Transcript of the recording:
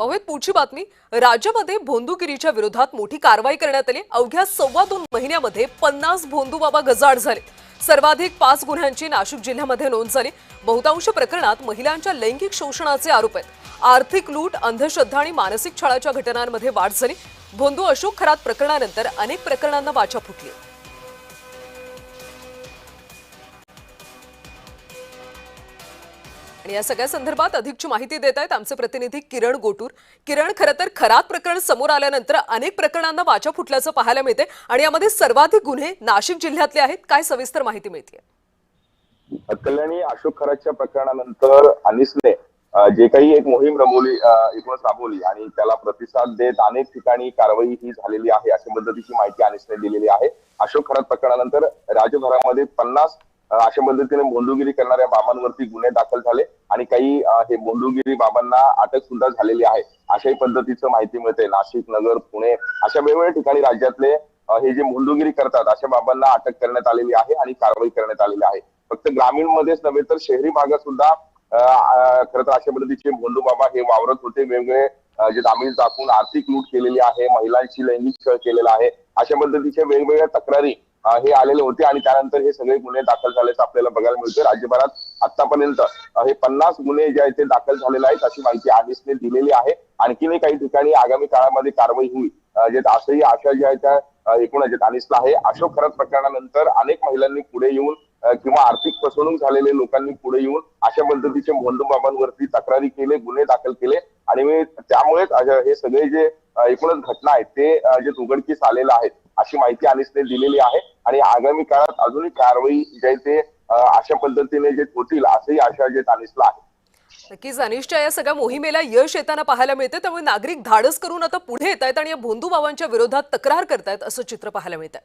पाहूयात पुढची बातमी। राज्यामध्ये भोंदूगिरीच्या विरोधात मोठी कारवाई करण्यात आली। अवघ्या 2.25 महिन्यामध्ये 50 भोंदू बाबा गजाआड झाले। सर्वाधिक 5 गुन्ह्यांची नाशिक जिल्ह्यामध्ये नोंद झाली। बहुतांश प्रकरणात महिलांच्या लैंगिक शोषणाचे आरोप आहेत। आर्थिक लूट, अंधश्रद्धा आणि मानसिक छळाच्या घटनांमध्ये वाढ झाली। भोंदू अशोक खरात प्रकरणानंतर अनेक प्रकरणांना वाचा फुटली। आणि या सगळ्या संदर्भात अधिकची माहिती देत आहेत आमचे प्रतिनिधी किरण गोटूर। किरण, खरं तर खरात प्रकरण समोर आल्यानंतर अनेक प्रकरणांना वाचा फुटल्याचं पाहायला मिळते आणि यामध्ये सर्वाधिक गुन्हे नाशिक जिल्ह्यातले आहेत। काय सविस्तर माहिती मिळते? कल्याणी, अशोक खरातच्या प्रकरणानंतर अनिसने जे काही एक मोहीम राबवली आणि त्याला प्रतिसाद देत अनेक ठिकाणी कारवाई ही झालेली आहे अशा पद्धतीची माहिती अनिसने दिलेली आहे। अशोक खरात प्रकरणानंतर राज्यभरामध्ये 50 अशा पद्धतीने भोंदूगिरी करणाऱ्या बाबांवरती गुन्हे दाखल झाले आणि काही हे भोंदूगिरी बाबांना अटक सुद्धा झालेली आहे अशाही पद्धतीचं माहिती मिळते। नाशिक, नगर, पुणे अशा वेगवेगळ्या ठिकाणी राज्यातले हे जे भोंदूगिरी करतात अशा बाबांना अटक करण्यात आलेली आहे आणि कारवाई करण्यात आलेली आहे। फक्त ग्रामीण मध्येच नव्हे तर शहरी भागात सुद्धा खरं तर अशा पद्धतीचे भोंदू बाबा हे वावरत होते। वेगवेगळे जे दामीज दाखवून आर्थिक लूट केलेली आहे, महिलांची लैंगिक छळ केलेला आहे, अशा पद्धतीच्या वेगवेगळ्या तक्रारी हे आलेले होते आणि त्यानंतर हे सगळे गुन्हे दाखल झाल्याचं आपल्याला बघायला मिळतं। राज्यभरात आतापर्यंत हे 50 गुन्हे जे आहेत ते दाखल झालेले आहेत अशी माहिती अनिसने दिलेली आहे। आणखीनही काही ठिकाणी आगामी काळामध्ये कारवाई होईल असंही आशा जी आहे त्या एकूण अनिसला आहे। अशोक खरात प्रकरणानंतर अनेक महिलांनी पुढे येऊन किंवा आर्थिक फसवणूक झालेले लोकांनी पुढे येऊन अशा पद्धतीचे भोंदू बाबांवरती तक्रारी केले, गुन्हे दाखल केले आणि त्यामुळेच हे सगळे जे एकूणच घटना आहेत ते जे उघडकीस आलेलं आहेत अशी माहिती अनिसने दिलेली आहे आणि आगामी काळात अजूनही कारवाई जी आहे ते अशा पद्धतीने जे होतील असंही आशा जे अनिसला आहे। नक्कीच अनिसच्या या सगळ्या मोहिमेला यश येताना पाहायला मिळते, त्यामुळे नागरिक धाडस करून आता पुढे येत आहेत आणि या भोंदू बाबांच्या विरोधात तक्रार करतायत असं चित्र पाहायला मिळतंय।